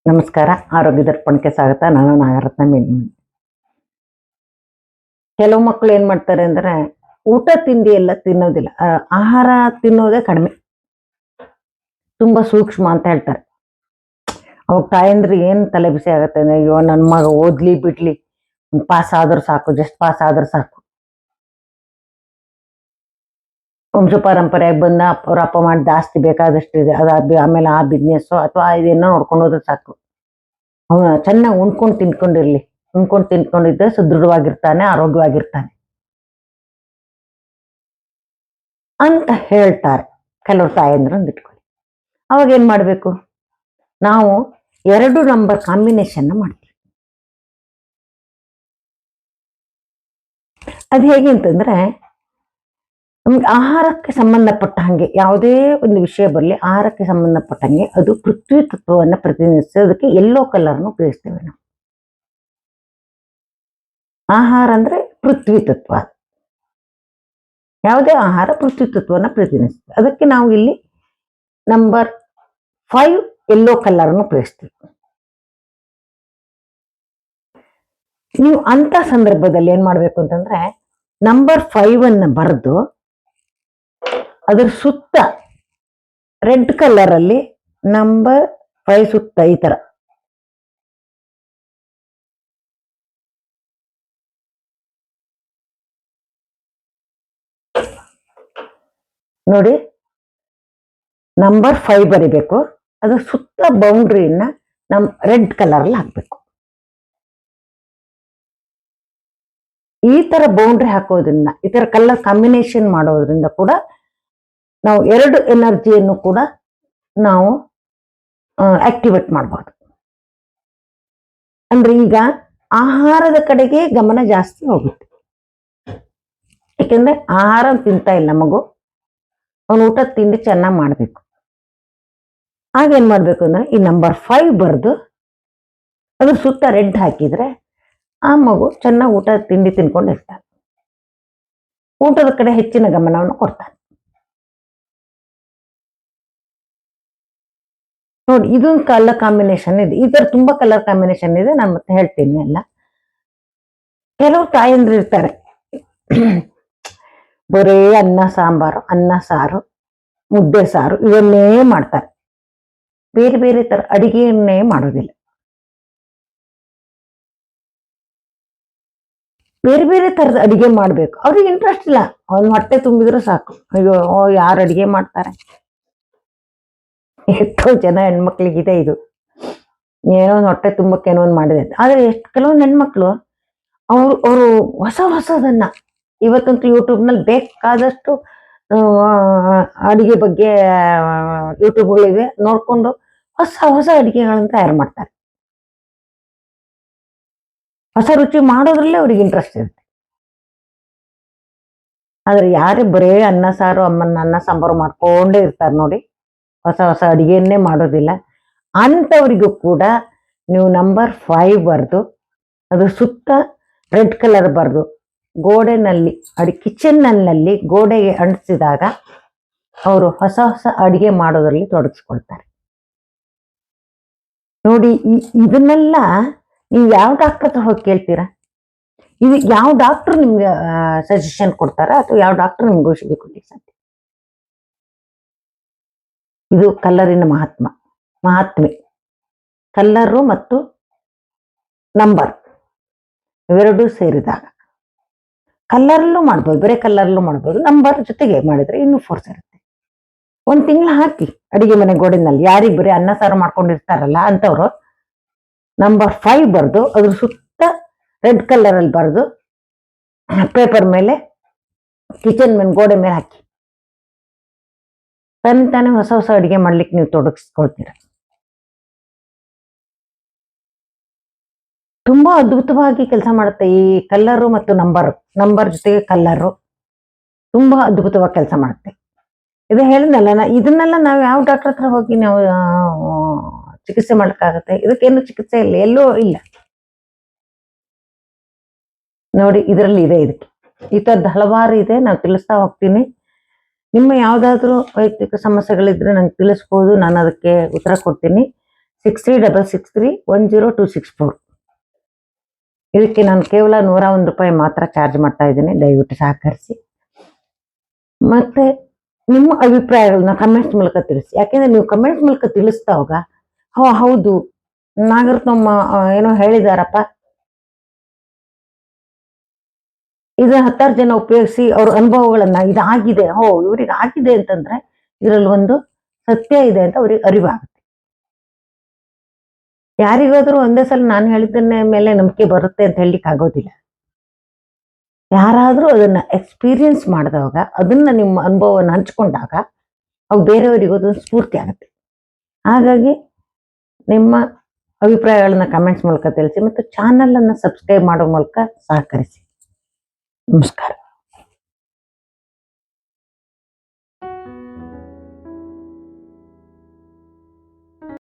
ನಮಸ್ಕಾರ, ಆರೋಗ್ಯ ದರ್ಪಣಕ್ಕೆ ಸ್ವಾಗತ. ನಾನು ನಾಗರತ್ನ ಮೇಡಮ್. ಕೆಲವು ಮಕ್ಕಳು ಏನ್ ಮಾಡ್ತಾರೆ ಅಂದ್ರೆ ಊಟ ತಿಂಡಿ ಎಲ್ಲ ತಿನ್ನೋದಿಲ್ಲ, ಆಹಾರ ತಿನ್ನೋದೇ ಕಡಿಮೆ, ತುಂಬಾ ಸೂಕ್ಷ್ಮ ಅಂತ ಹೇಳ್ತಾರೆ. ಅವಾಗ ತಾಯಂದ್ರೆ ಏನ್ ತಲೆ ಬಿಸಿ ಆಗತ್ತೆ ಅಂದ್ರೆ, ಅಯ್ಯೋ ನನ್ ಮಗ ಓದ್ಲಿ ಬಿಡ್ಲಿ, ಪಾಸ್ ಆದ್ರೂ ಸಾಕು, ಜಸ್ಟ್ ಪಾಸ್ ಆದ್ರೂ ಸಾಕು. ವಂಶ ಪರಂಪರೆಯಾಗಿ ಬಂದ ಅವ್ರ ಅಪ್ಪ ಮಾಡಿ ಜಾಸ್ತಿ ಬೇಕಾದಷ್ಟು ಇದೆ, ಆಮೇಲೆ ಆ ಬಿಸ್ನೆಸ್ ಅಥವಾ ಇದೇನೋ ನೋಡ್ಕೊಂಡು ಹೋದ್ರೆ ಸಾಕು. ಅವನ ಚೆನ್ನಾಗಿ ಉಣ್ಕೊಂಡು ತಿನ್ಕೊಂಡಿದ್ದರೆ ಸುದೃಢವಾಗಿರ್ತಾನೆ, ಆರೋಗ್ಯವಾಗಿರ್ತಾನೆ ಅಂತ ಹೇಳ್ತಾರೆ ಕೆಲವರು ತಾಯಂದ್ರು ಇಟ್ಕೊಳ್ಳಿ. ಅವಾಗ ಏನ್ ಮಾಡ್ಬೇಕು, ನಾವು 2 ನಂಬರ್ ಕಾಂಬಿನೇಷನ್ ಮಾಡ್ತೀವಿ. ಅದು ಹೇಗೆ ಅಂತಂದ್ರೆ, ನಮ್ಗೆ ಆಹಾರಕ್ಕೆ ಸಂಬಂಧಪಟ್ಟ ಹಾಗೆ ಯಾವುದೇ ಒಂದು ವಿಷಯ ಬರಲಿ, ಆಹಾರಕ್ಕೆ ಸಂಬಂಧಪಟ್ಟಂಗೆ ಅದು ಪೃಥ್ವಿ ತತ್ವವನ್ನು ಪ್ರತಿನಿಧಿಸೋದಕ್ಕೆ ಯೆಲ್ಲೋ ಕಲರ್ನು ಉಪಯೋಗಿಸ್ತೇವೆ ನಾವು. ಆಹಾರ ಅಂದ್ರೆ ಪೃಥ್ವಿ ತತ್ವ, ಯಾವುದೇ ಆಹಾರ ಪೃಥ್ವಿ ತತ್ವವನ್ನು ಪ್ರತಿನಿಧಿಸ್ತದೆ. ಅದಕ್ಕೆ ನಾವು ಇಲ್ಲಿ ನಂಬರ್ 5 ಯೆಲ್ಲೋ ಕಲರ್ನು ಉಪಯೋಗಿಸ್ತೀವಿ. ನೀವು ಅಂತ ಸಂದರ್ಭದಲ್ಲಿ ಏನ್ ಮಾಡ್ಬೇಕು ಅಂತಂದ್ರೆ, ನಂಬರ್ 5 ಅನ್ನ ಬರೆದು ಅದರ ಸುತ್ತ ರೆಡ್ ಕಲರ್ ಅಲ್ಲಿ ನಂಬರ್ 5 ಸುತ್ತ ಈ ತರ ನೋಡಿ, ನಂಬರ್ 5 ಬರಿಬೇಕು. ಅದ್ರ ಸುತ್ತ ಬೌಂಡ್ರಿನ ರೆಡ್ ಕಲರ್ ಅಲ್ಲಿ ಹಾಕ್ಬೇಕು. ಈ ತರ ಬೌಂಡ್ರಿ ಹಾಕೋದ್ರಿಂದ, ಈ ತರ ಕಲರ್ ಕಾಂಬಿನೇಷನ್ ಮಾಡೋದ್ರಿಂದ ಕೂಡ ನಾವು 2 ಎನರ್ಜಿಯನ್ನು ಕೂಡ ನಾವು ಆಕ್ಟಿವೇಟ್ ಮಾಡಬಹುದು. ಅಂದ್ರೆ ಈಗ ಆಹಾರದ ಕಡೆಗೆ ಗಮನ ಜಾಸ್ತಿ ಹೋಗುತ್ತೆ. ಯಾಕೆಂದ್ರೆ ಆಹಾರ ತಿಂತಾ ಇಲ್ಲ ಮಗು, ಅವನು ಊಟ ತಿಂಡಿ ಚೆನ್ನಾಗಿ ಮಾಡ್ಬೇಕು. ಆಗೇನ್ ಮಾಡ್ಬೇಕು ಅಂದ್ರೆ, ಈ ನಂಬರ್ 5 ಬರೆದು ಅದ್ರ ಸುತ್ತ ರೆಡ್ ಹಾಕಿದ್ರೆ ಆ ಮಗು ಚೆನ್ನಾಗಿ ಊಟ ತಿಂಡಿ ತಿನ್ಕೊಂಡಿರ್ತಾನೆ, ಊಟದ ಕಡೆ ಹೆಚ್ಚಿನ ಗಮನವನ್ನು ಕೊಡ್ತಾನೆ. ನೋಡಿ, ಇದೊಂದು ಕಲರ್ ಕಾಂಬಿನೇಷನ್ ಇದೆ. ಈ ತರ ತುಂಬಾ ಕಲರ್ ಕಾಂಬಿನೇಷನ್ ಇದೆ, ನಾನು ಮತ್ತೆ ಹೇಳ್ತೀನಿ ಎಲ್ಲ. ಕೆಲವು ತಾಯಂದ್ರು ಇರ್ತಾರೆ, ಬರೇ ಅನ್ನ ಸಾರು, ಮುದ್ದೆ ಸಾರು ಇವನ್ನೇ ಮಾಡ್ತಾರೆ, ಬೇರೆ ಬೇರೆ ತರ ಅಡಿಗೆಯನ್ನೇ ಮಾಡೋದಿಲ್ಲ. ಬೇರೆ ಬೇರೆ ತರದ ಅಡಿಗೆ ಮಾಡ್ಬೇಕು, ಅವ್ರಿಗೆ ಇಂಟ್ರೆಸ್ಟ್ ಇಲ್ಲ. ಅವ್ನ ಹೊಟ್ಟೆ ತುಂಬಿದ್ರು ಸಾಕು. ಅಯ್ಯೋ ಯಾರು ಅಡಿಗೆ ಮಾಡ್ತಾರೆ? ಎಷ್ಟೋ ಜನ ಹೆಣ್ಮಕ್ಳಿಗಿದೆ ಇದು, ಏನೋ ಒಂದು ಹೊಟ್ಟೆ ತುಂಬಕ್ಕೆ ಏನೋ ಒಂದು ಮಾಡಿದೆ. ಆದ್ರೆ ಕೆಲವೊಂದು ಹೆಣ್ಮಕ್ಳು ಅವರು ಹೊಸದನ್ನ, ಇವತ್ತಂತೂ ಯೂಟ್ಯೂಬ್ ನಲ್ಲಿ ಬೇಕಾದಷ್ಟು ಅಡಿಗೆ ಬಗ್ಗೆ ಯೂಟ್ಯೂಬ್ಗಳಿವೆ, ನೋಡ್ಕೊಂಡು ಹೊಸ ಅಡಿಗೆಗಳನ್ನ ತಯಾರು ಮಾಡ್ತಾರೆ. ಹೊಸ ರುಚಿ ಮಾಡೋದ್ರಲ್ಲೇ ಅವ್ರಿಗೆ ಇಂಟ್ರೆಸ್ಟ್ ಇರುತ್ತೆ. ಆದ್ರೆ ಯಾರೇ ಬರೇ ಅನ್ನ ಸಾಂಬಾರು ಮಾಡ್ಕೊಂಡೇ ಇರ್ತಾರೆ ನೋಡಿ, ಹೊಸ ಅಡಿಗೆಯನ್ನೇ ಮಾಡೋದಿಲ್ಲ, ಅಂಥವರಿಗೂ ಕೂಡ ನೀವು ನಂಬರ್ 5 ಬರೆದು ಅದ್ರ ಸುತ್ತ ರೆಡ್ ಕಲರ್ ಬರೆದು ಗೋಡೆನಲ್ಲಿ ಕಿಚನ್ನಲ್ಲಿ ಗೋಡೆಗೆ ಅಂಟಿಸಿದಾಗ ಅವರು ಹೊಸ ಅಡಿಗೆ ಮಾಡೋದ್ರಲ್ಲಿ ತೊಡಗಿಸ್ಕೊಳ್ತಾರೆ. ನೋಡಿ, ಇದನ್ನೆಲ್ಲ ನೀವು ಯಾವ ಡಾಕ್ಟರ್ ಹತ್ರ ಹೋಗಿ ಕೇಳ್ತೀರಾ? ಇದು ಯಾವ ಡಾಕ್ಟರ್ ನಿಮ್ಗೆ ಸಜೆಷನ್ ಕೊಡ್ತಾರ, ಅಥವಾ ಯಾವ ಡಾಕ್ಟರ್ ನಿಮ್ಗೆ ಔಷಧಿ ಕೊಡ್ಲಿಕ್ಕೆ ಸಾಧ್ಯ? ಇದು ಕಲ್ಲರಿನ ಮಹಾತ್ಮೆ. ಕಲ್ಲರು ಮತ್ತು ನಂಬರ್ ಇವೆರಡೂ ಸೇರಿದಾಗ ಕಲ್ಲರಲ್ಲೂ ಮಾಡ್ಬೋದು, ಬೇರೆ ಕಲ್ಲರಲ್ಲೂ ಮಾಡ್ಬೋದು, ನಂಬರ್ ಜೊತೆಗೆ ಮಾಡಿದ್ರೆ ಇನ್ನೂ ಫೋರ್ಸ್ ಇರುತ್ತೆ. 1 ತಿಂಗಳು ಹಾಕಿ ಅಡಿಗೆ ಮನೆ ಗೋಡೆನಲ್ಲಿ, ಯಾರಿಗೆ ಬರೀ ಅನ್ನ ಸಾರು ಮಾಡ್ಕೊಂಡಿರ್ತಾರಲ್ಲ ಅಂತವ್ರು ನಂಬರ್ 5 ಬರೆದು ಅದ್ರ ಸುತ್ತ ರೆಡ್ ಕಲರ್ ಅಲ್ಲಿ ಬರೆದು ಪೇಪರ್ ಮೇಲೆ, ಕಿಚನ್ ಮೇಲೆ, ಗೋಡೆ ಮೇಲೆ ಹಾಕಿ ತಾನೇ ಹೊಸ ಅಡಿಗೆ ಮಾಡ್ಲಿಕ್ಕೆ ನೀವು ತೊಡಗಿಸ್ಕೊಳ್ತೀರ. ತುಂಬಾ ಅದ್ಭುತವಾಗಿ ಕೆಲಸ ಮಾಡುತ್ತೆ ಈ ಕಲ್ಲರು ಮತ್ತು ನಂಬರ್ ಜೊತೆಗೆ ಕಲ್ಲರು ತುಂಬಾ ಅದ್ಭುತವಾಗಿ ಕೆಲಸ ಮಾಡುತ್ತೆ. ಇದು ಹೇಳಿದ್ನಲ್ಲ, ಇದನ್ನೆಲ್ಲ ನಾವು ಯಾವ ಡಾಕ್ಟರ್ ಹತ್ರ ಹೋಗಿ ನಾವು ಚಿಕಿತ್ಸೆ ಮಾಡ್ಲಿಕ್ಕಾಗತ್ತೆ? ಇದಕ್ಕೇನು ಚಿಕಿತ್ಸೆ ಇಲ್ಲ, ಎಲ್ಲೂ ಇಲ್ಲ. ನೋಡಿ, ಇದರಲ್ಲಿ ಇದೆ, ಇದಕ್ಕೆ ಈ ತರದ್ದು ಹಲವಾರು ಇದೆ, ನಾವು ತಿಳಿಸ್ತಾ ಹೋಗ್ತೀನಿ. ನಿಮ್ಮ ಯಾವುದಾದ್ರೂ ವೈಯಕ್ತಿಕ ಸಮಸ್ಯೆಗಳಿದ್ರೆ ನಂಗೆ ತಿಳಿಸ್ಬೋದು, ನಾನು ಅದಕ್ಕೆ ಉತ್ತರ ಕೊಡ್ತೀನಿ. 6366310264. ಇದಕ್ಕೆ ನಾನು ಕೇವಲ ₹101 ಮಾತ್ರ ಚಾರ್ಜ್ ಮಾಡ್ತಾ ಇದ್ದೀನಿ. ದಯವಿಟ್ಟು ಸಹಕರಿಸಿ. ಮತ್ತೆ ನಿಮ್ಮ ಅಭಿಪ್ರಾಯಗಳನ್ನ ಕಮೆಂಟ್ಸ್ ಮೂಲಕ ತಿಳಿಸಿ. ಯಾಕೆಂದ್ರೆ ನೀವು ಕಮೆಂಟ್ಸ್ ಮೂಲಕ ತಿಳಿಸ್ತಾವಾಗ ಹೌದು ನಾಗರತ್ನಮ್ಮ ಏನೋ ಹೇಳಿದಾರಪ್ಪ, ಇದನ್ನ 10 ಜನ ಉಪಯೋಗಿಸಿ ಅವ್ರ ಅನುಭವಗಳನ್ನ ಇದಾಗಿದೆ, ಇವ್ರಿಗೆ ಆಗಿದೆ ಅಂತಂದ್ರೆ ಇದರಲ್ಲಿ ಒಂದು ಸತ್ಯ ಇದೆ ಅಂತ ಅವ್ರಿಗೆ ಅರಿವಾಗುತ್ತೆ. ಯಾರಿಗಾದ್ರೂ ಒಂದೇ ಸಲ ನಾನು ಹೇಳಿದ್ದನ್ನ ಮೇಲೆ ನಂಬಿಕೆ ಬರುತ್ತೆ ಅಂತ ಹೇಳಲಿಕ್ಕೆ ಆಗೋದಿಲ್ಲ. ಯಾರಾದ್ರೂ ಅದನ್ನ ಎಕ್ಸ್ಪೀರಿಯನ್ಸ್ ಮಾಡಿದವಾಗ, ಅದನ್ನ ನಿಮ್ಮ ಅನುಭವವನ್ನು ಹಂಚ್ಕೊಂಡಾಗ ಅವು ಬೇರೆಯವರಿಗೂ ಅದೊಂದು ಸ್ಫೂರ್ತಿ ಆಗುತ್ತೆ. ಹಾಗಾಗಿ ನಿಮ್ಮ ಅಭಿಪ್ರಾಯಗಳನ್ನ ಕಮೆಂಟ್ಸ್ ಮೂಲಕ ತಿಳಿಸಿ ಮತ್ತು ಚಾನಲ್ ಅನ್ನು ಸಬ್ಸ್ಕ್ರೈಬ್ ಮಾಡೋ ಮೂಲಕ ಸಹಕರಿಸಿ. ನಮಸ್ಕಾರ.